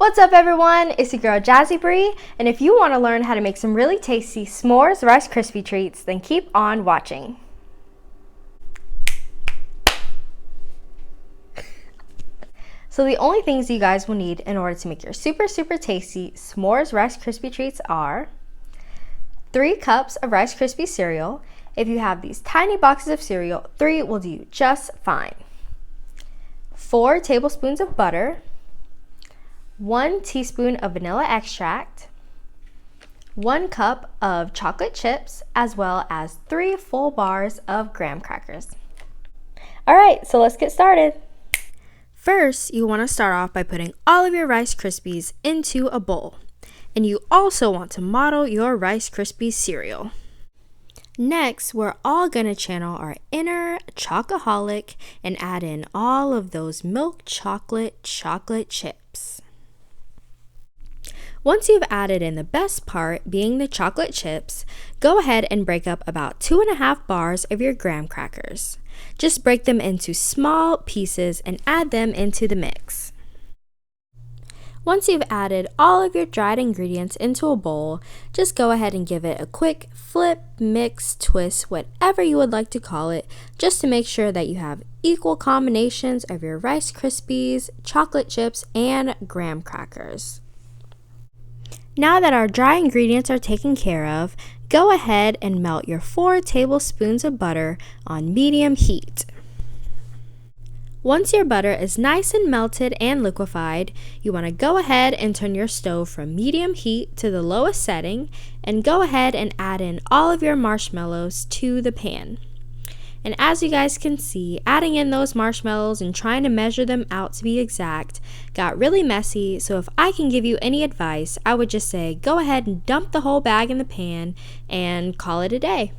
What's up everyone, it's your girl Jazzy Bree, and if you want to learn how to make some really tasty s'mores Rice Krispie treats, then keep on watching. So the only things you guys will need in order to make your super tasty s'mores Rice Krispie treats are 3 cups of Rice Krispie cereal. If you have these tiny boxes of cereal, 3 will do just fine. 4 tablespoons of butter, 1 teaspoon of vanilla extract, 1 cup of chocolate chips, as well as 3 full bars of graham crackers. Alright, so let's get started. First, you want to start off by putting all of your Rice Krispies into a bowl. And you also want to model your Rice Krispie cereal. Next, we're all going to channel our inner chocoholic and add in all of those milk chocolate chips. Once you've added in the best part, being the chocolate chips, go ahead and break up about 2.5 bars of your graham crackers. Just break them into small pieces and add them into the mix. Once you've added all of your dried ingredients into a bowl, just go ahead and give it a quick flip, mix, twist, whatever you would like to call it, just to make sure that you have equal combinations of your Rice Krispies, chocolate chips, and graham crackers. Now that our dry ingredients are taken care of, go ahead and melt your 4 tablespoons of butter on medium heat. Once your butter is nice and melted and liquefied, you want to go ahead and turn your stove from medium heat to the lowest setting and go ahead and add in all of your marshmallows to the pan. And as you guys can see, adding in those marshmallows and trying to measure them out to be exact got really messy, so if I can give you any advice, I would just say go ahead and dump the whole bag in the pan and call it a day.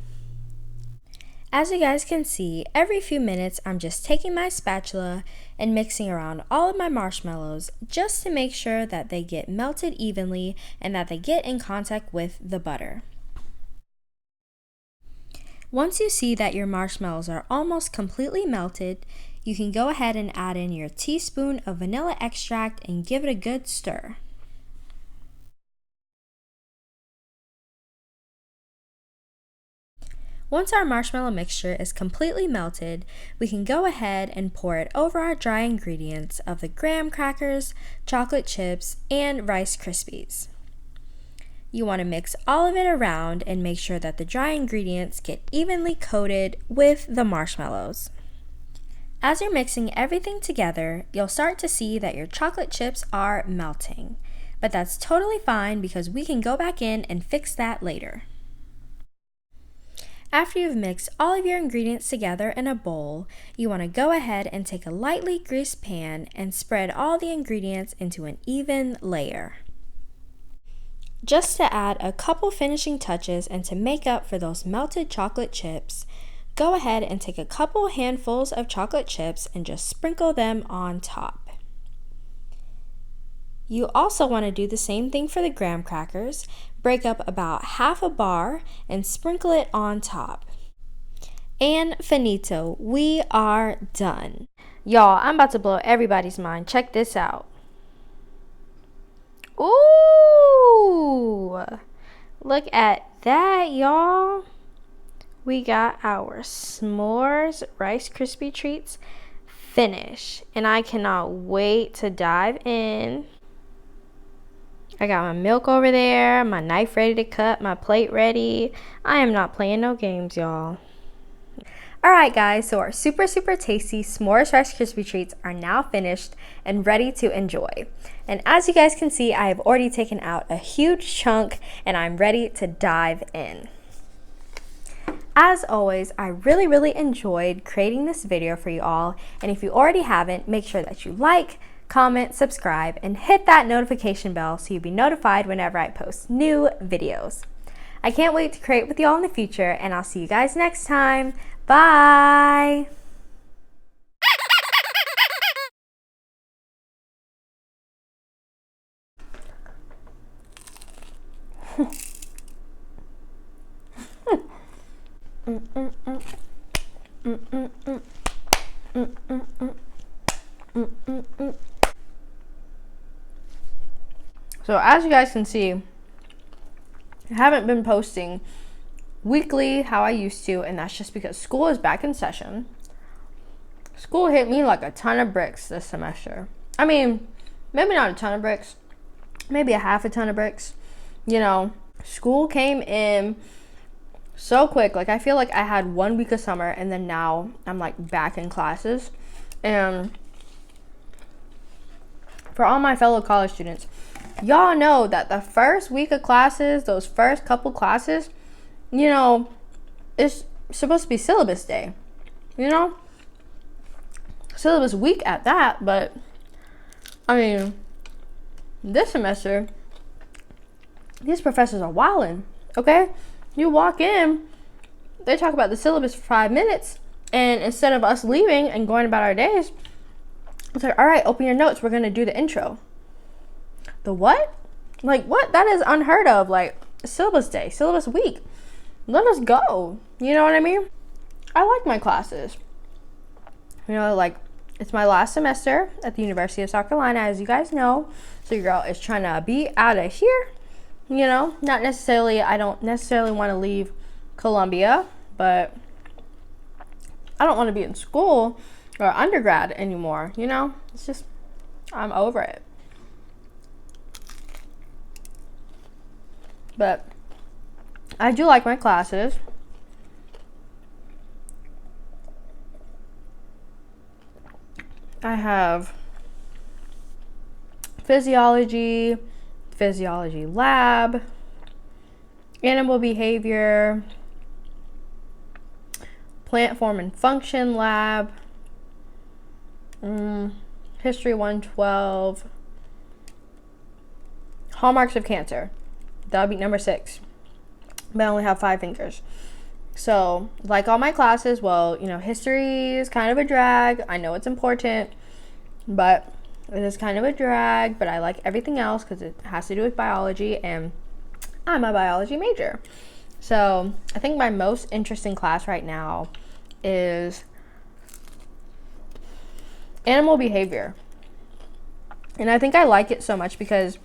As you guys can see, every few minutes I'm just taking my spatula and mixing around all of my marshmallows just to make sure that they get melted evenly and that they get in contact with the butter. Once you see that your marshmallows are almost completely melted, you can go ahead and add in your teaspoon of vanilla extract and give it a good stir. Once our marshmallow mixture is completely melted, we can go ahead and pour it over our dry ingredients of the graham crackers, chocolate chips, and Rice Krispies. You want to mix all of it around and make sure that the dry ingredients get evenly coated with the marshmallows. As you're mixing everything together, you'll start to see that your chocolate chips are melting. But that's totally fine because we can go back in and fix that later. After you've mixed all of your ingredients together in a bowl, you want to go ahead and take a lightly greased pan and spread all the ingredients into an even layer. Just to add a couple finishing touches and to make up for those melted chocolate chips, go ahead and take a couple handfuls of chocolate chips and just sprinkle them on top. You also want to do the same thing for the graham crackers. Break up about half a bar and sprinkle it on top. And finito, we are done. Y'all, I'm about to blow everybody's mind. Check this out. Ooh, look at that, y'all. We got our s'mores Rice Krispie treats finished, and I cannot wait to dive in. I got my milk over there, my knife ready to cut, my plate ready. I am not playing no games, y'all. Alright guys, so our super tasty s'mores Rice Krispie treats are now finished and ready to enjoy. And as you guys can see, I have already taken out a huge chunk and I'm ready to dive in. As always, I really enjoyed creating this video for you all, and if you already haven't, make sure that you like, comment, subscribe, and hit that notification bell so you'll be notified whenever I post new videos. I can't wait to create with you all in the future, and I'll see you guys next time. Bye! So as you guys can see, I haven't been posting weekly how I used to, and that's just because school is back in session. School hit me like a ton of bricks this semester. I mean, maybe not a ton of bricks, maybe a half a ton of bricks. You know, school came in so quick. Like, I feel like I had 1 week of summer, and then now I'm like back in classes. And for all my fellow college students, y'all know that the first week of classes, those first couple classes, you know, it's supposed to be syllabus day, you know, syllabus week at that. But I mean, this semester, these professors are wilding. Okay, you walk in, they talk about the syllabus for 5 minutes, and instead of us leaving and going about our days, it's like, all right, open your notes, we're gonna do the intro. The what? Like, what? That is unheard of. Like, syllabus day, syllabus week, let us go. You know what I mean? I like my classes. You know, like, it's my last semester at the University of South Carolina, as you guys know. So your girl is trying to be out of here. You know, not necessarily, I don't necessarily want to leave Columbia, but I don't want to be in school or undergrad anymore. You know, it's just, I'm over it. But I do like my classes. I have physiology lab, animal behavior, plant form and function lab, history 112, hallmarks of cancer. That would be number 6. But I only have 5 fingers. So, like all my classes, well, you know, history is kind of a drag. I know it's important, but it is kind of a drag. But I like everything else because it has to do with biology, and I'm a biology major. So, I think my most interesting class right now is animal behavior. And I think I like it so much because,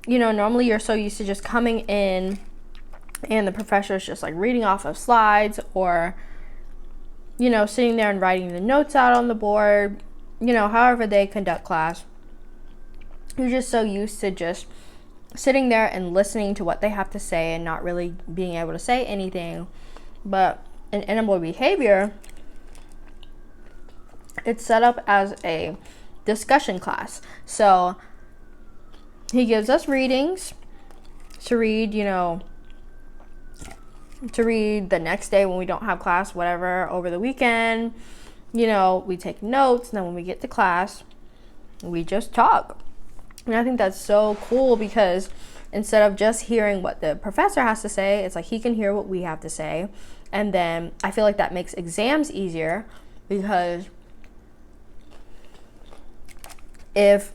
you know, normally you're so used to just coming in and the professor is just like reading off of slides, or, you know, sitting there and writing the notes out on the board, you know, however they conduct class. You're just so used to just sitting there and listening to what they have to say and not really being able to say anything. But in animal behavior, it's set up as a discussion class. So he gives us readings to read, you know, to read the next day when we don't have class, whatever, over the weekend. You know, we take notes, and then when we get to class, we just talk. And I think that's so cool because instead of just hearing what the professor has to say, it's like he can hear what we have to say. And then I feel like that makes exams easier, because if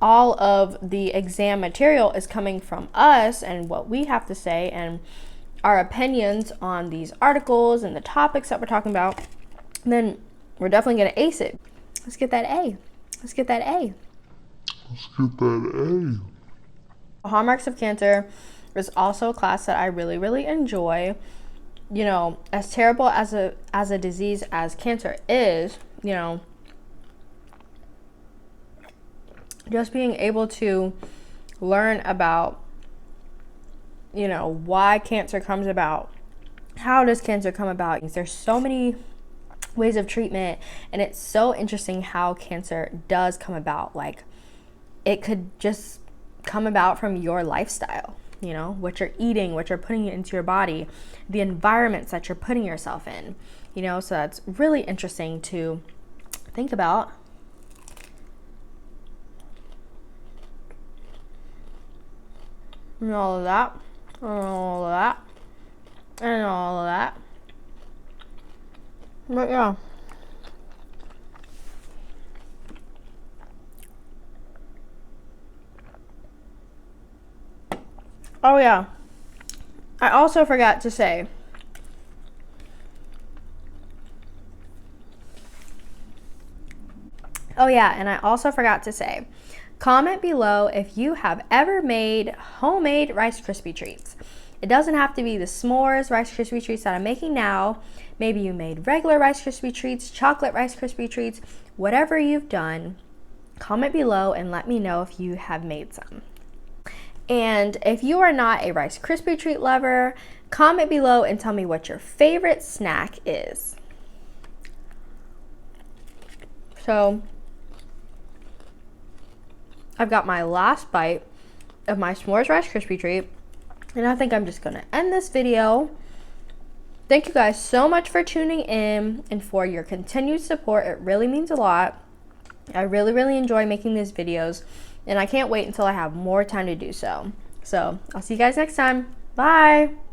all of the exam material is coming from us and what we have to say and our opinions on these articles and the topics that we're talking about, then we're definitely going to ace it. Let's get that A. Let's get that A. Let's get that A. Hallmarks of Cancer is also a class that I really, really enjoy. You know, as terrible as a disease as cancer is, you know, just being able to learn about, you know, why cancer comes about. How does cancer come about? There's so many ways of treatment, and it's so interesting how cancer does come about. Like, it could just come about from your lifestyle, you know, what you're eating, what you're putting into your body, the environments that you're putting yourself in, you know. So that's really interesting to think about. And all of that, and all of that, and all of that. But yeah. Oh yeah. I also forgot to say, Comment below if you have ever made homemade Rice Krispie treats. It doesn't have to be the s'mores Rice Krispie treats that I'm making now. Maybe you made regular Rice Krispie treats, chocolate Rice Krispie treats, whatever you've done. Comment below and let me know if you have made some. And if you are not a Rice Krispie treat lover, comment below and tell me what your favorite snack is. So, I've got my last bite of my s'mores Rice Krispie treat, and I think I'm just gonna end this video. Thank you guys so much for tuning in and for your continued support. It really means a lot. I really enjoy making these videos, and I can't wait until I have more time to do so. So, I'll see you guys next time. Bye!